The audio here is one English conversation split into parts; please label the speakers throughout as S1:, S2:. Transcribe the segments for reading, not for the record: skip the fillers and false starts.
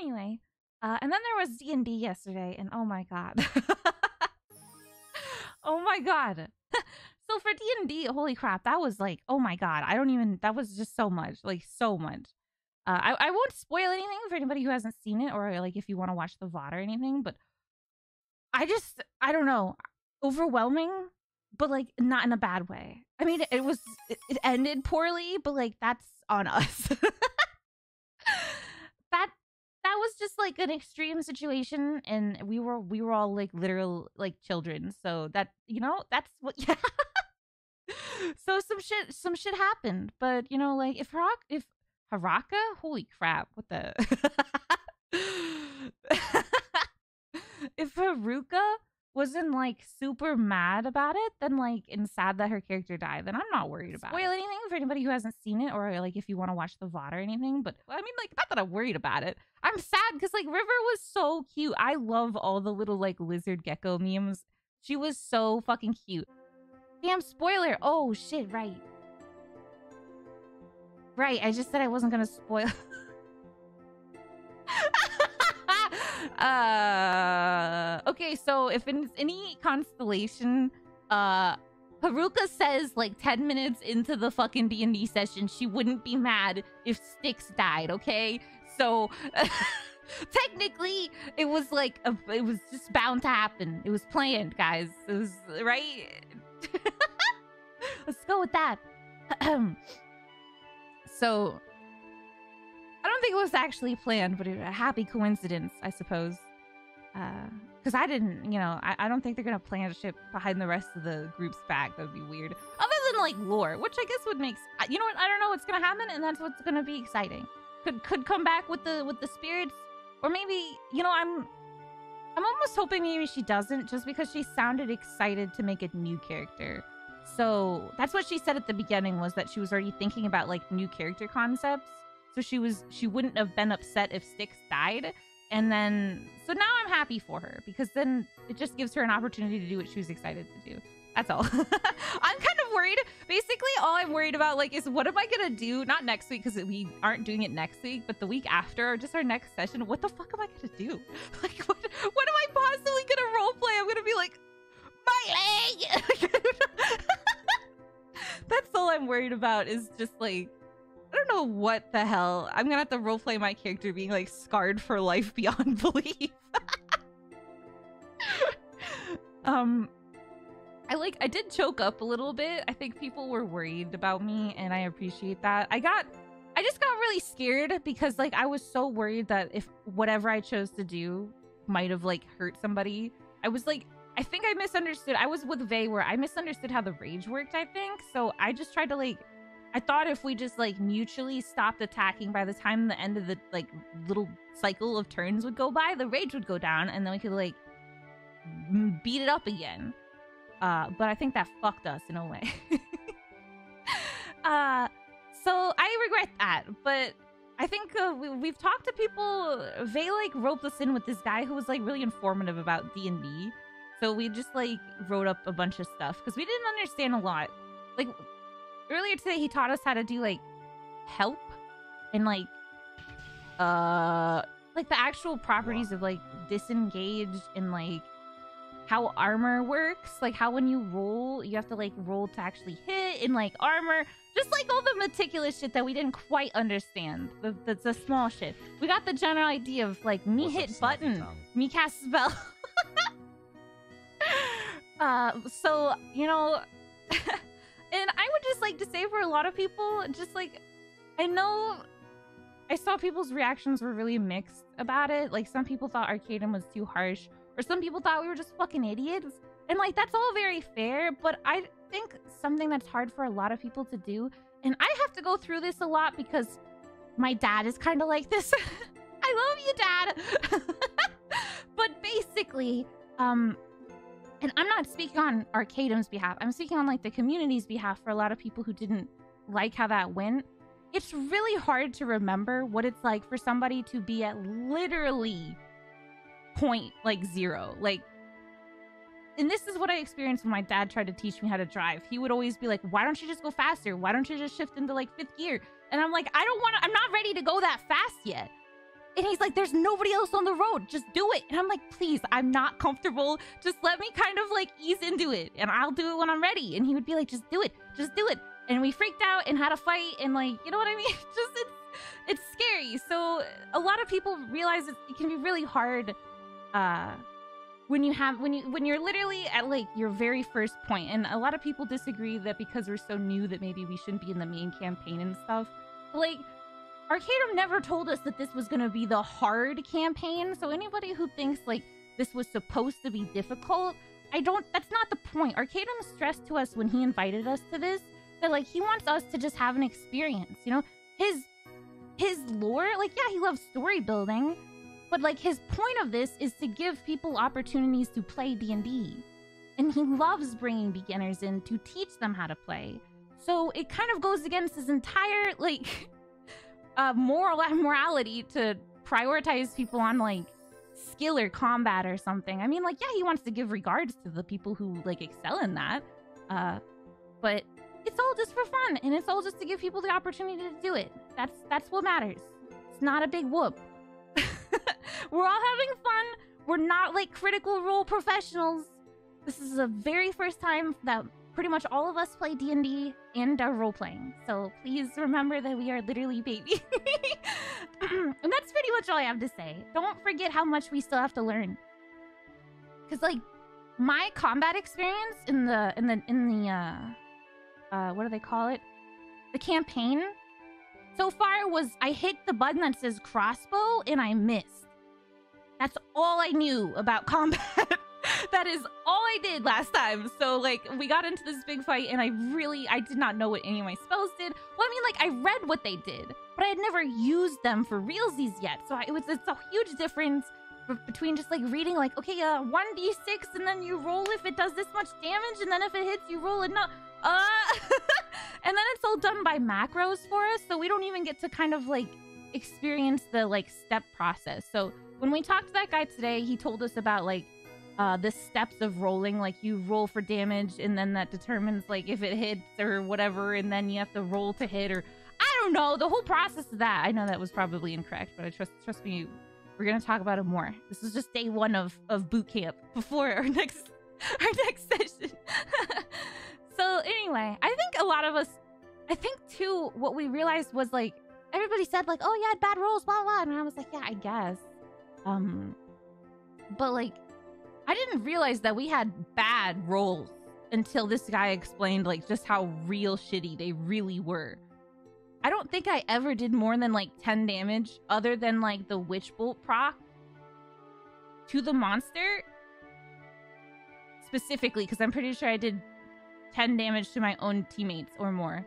S1: anyway, and then there was D&D yesterday, and oh my god. Oh my god. So for D&D, holy crap, that was like, oh my god. That was just so much, like so much. I won't spoil anything for anybody who hasn't seen it, or like if you want to watch the VOD or anything, but I don't know, overwhelming, but like not in a bad way. I mean, it ended poorly, but like that's on us. That was just like an extreme situation, and we were all like literal like children. So that, that's what. Yeah. So some shit happened, but like if Haraka, holy crap, what the. If Haruka wasn't like super mad about it, then like and sad that her character died, then I'm not worried about spoil anything for anybody who hasn't seen it, or like if you want to watch the VOD or anything. But I mean, like, not that I'm worried about it. I'm sad because like River was so cute. I love all the little like lizard gecko memes. She was so fucking cute. Damn, spoiler. Oh shit, right. I just said I wasn't gonna spoil. Okay, so if in any constellation, Haruka says like 10 minutes into the fucking D&D session she wouldn't be mad if Styx died, okay? So technically it was like it was just bound to happen. It was planned, guys. It was right. Let's go with that. So I don't think it was actually planned, but a happy coincidence, I suppose. Because I didn't, I don't think they're gonna plan shit behind the rest of the group's back. That would be weird. Other than like lore, which I guess would make, you know what? I don't know what's gonna happen, and that's what's gonna be exciting. Could come back with the spirits, or maybe I'm almost hoping maybe she doesn't, just because she sounded excited to make a new character. So that's what she said at the beginning, was that she was already thinking about like new character concepts. So she wouldn't have been upset if Styx died. And then, so now I'm happy for her, because then it just gives her an opportunity to do what she was excited to do. That's all. I'm kind of worried. Basically, all I'm worried about like is what am I gonna do? Not next week, because we aren't doing it next week, but the week after, or just our next session. What the fuck am I gonna do? Like, what am I possibly gonna roleplay? I'm gonna be like, my leg. That's all I'm worried about, is just like, I don't know what the hell. I'm gonna have to roleplay my character being like scarred for life beyond belief. I did choke up a little bit. I think people were worried about me, and I appreciate that. I just got really scared because like I was so worried that if whatever I chose to do might have like hurt somebody. I was like, I think I misunderstood. I was with Vey where I misunderstood how the rage worked, I think. So I just tried to like, I thought if we just like mutually stopped attacking, by the time the end of the like little cycle of turns would go by, the rage would go down, and then we could like beat it up again. But I think that fucked us in a way. So I regret that, but I think we've talked to people. They like roped us in with this guy who was like really informative about D&D. So we just like wrote up a bunch of stuff because we didn't understand a lot. Like earlier today, he taught us how to do like help and like the actual properties of like disengage and like how armor works, like how when you roll, you have to like roll to actually hit and like armor, just like all the meticulous shit that we didn't quite understand. The small shit. We got the general idea of like me hit button, me cast spell. So, you know, and I would just like to say for a lot of people, just like, I know I saw people's reactions were really mixed about it. Like some people thought Arcadum was too harsh, or some people thought we were just fucking idiots. And like, that's all very fair, but I think something that's hard for a lot of people to do, and I have to go through this a lot because my dad is kind of like this. I love you, Dad. But basically, and I'm not speaking on Arcadum's behalf. I'm speaking on like the community's behalf for a lot of people who didn't like how that went. It's really hard to remember what it's like for somebody to be at literally point like 0. Like, and this is what I experienced when my dad tried to teach me how to drive. He would always be like, why don't you just go faster? Why don't you just shift into like 5th gear? And I'm like, I'm not ready to go that fast yet. And he's like, there's nobody else on the road. Just do it. And I'm like, please, I'm not comfortable. Just let me kind of like ease into it. And I'll do it when I'm ready. And he would be like, just do it. Just do it. And we freaked out and had a fight. And like, you know what I mean? Just, it's scary. So a lot of people realize it can be really hard when you're literally at like your very first point. And a lot of people disagree that because we're so new that maybe we shouldn't be in the main campaign and stuff. But like, Arcadum never told us that this was going to be the hard campaign, so anybody who thinks, like, this was supposed to be difficult, that's not the point. Arcadum stressed to us when he invited us to this, that, like, he wants us to just have an experience, you know? His lore, like, yeah, he loves story building, but, like, his point of this is to give people opportunities to play D&D. And he loves bringing beginners in to teach them how to play. So it kind of goes against his entire, like... morality to prioritize people on like skill or combat or something. I mean, like, yeah, he wants to give regards to the people who like excel in that, but it's all just for fun, and it's all just to give people the opportunity to do it. That's what matters. It's not a big whoop. We're all having fun. We're not like Critical Role professionals. This is the very first time that pretty much all of us play D&D and are role-playing. So please remember that we are literally babies. And that's pretty much all I have to say. Don't forget how much we still have to learn. Because, like, my combat experience in the what do they call it? The campaign so far was I hit the button that says crossbow and I missed. That's all I knew about combat. That is all I did last time. So, like, we got into this big fight, and I did not know what any of my spells did. Well, I mean, like, I read what they did, but I had never used them for realsies yet. So it's a huge difference between just, like, reading, like, okay, 1d6, and then you roll if it does this much damage, and then if it hits, you roll and and then it's all done by macros for us, so we don't even get to kind of, like, experience the, like, step process. So when we talked to that guy today, he told us about, like, the steps of rolling. Like, you roll for damage, and then that determines, like, if it hits or whatever, and then you have to roll to hit, or I don't know, the whole process of that. I know that was probably incorrect, but I trust me, we're gonna talk about it more. This is just day one of boot camp before our next session. So anyway, I think a lot of us, I think too, what we realized was, like, everybody said, like, oh, you had bad rolls, blah blah, and I was like, yeah, I guess, but, like, I didn't realize that we had bad rolls until this guy explained, like, just how real shitty they really were. I don't think I ever did more than, like, 10 damage, other than, like, the Witch Bolt proc to the monster. Specifically, because I'm pretty sure I did 10 damage to my own teammates or more.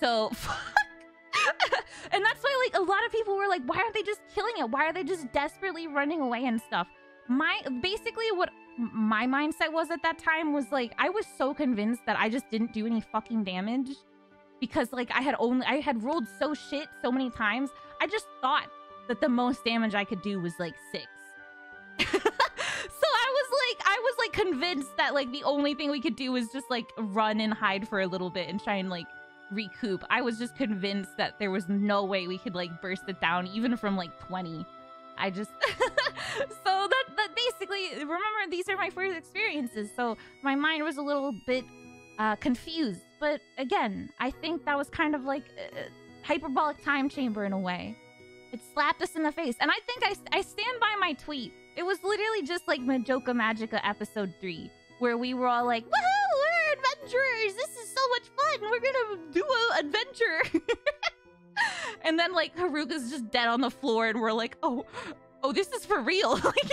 S1: So, fuck. And that's why, like, a lot of people were like, why aren't they just killing it? Why are they just desperately running away and stuff? Basically what my mindset was at that time was, like, I was so convinced that I just didn't do any fucking damage because, like, I had rolled so shit so many times. I just thought that the most damage I could do was, like, 6. So I was like convinced that, like, the only thing we could do was just, like, run and hide for a little bit and try and, like, recoup. I was just convinced that there was no way we could, like, burst it down even from, like, 20. I just so that basically, remember, these are my first experiences, so my mind was a little bit confused. But again, I think that was kind of like a hyperbolic time chamber in a way. It slapped us in the face, and I think I stand by my tweet. It was literally just like Majoka Magica episode 3, where we were all like, woohoo, we're adventurers, this is so much fun, we're gonna do an adventure. And then, like, Haruka's just dead on the floor, and we're like, oh, this is for real. Like,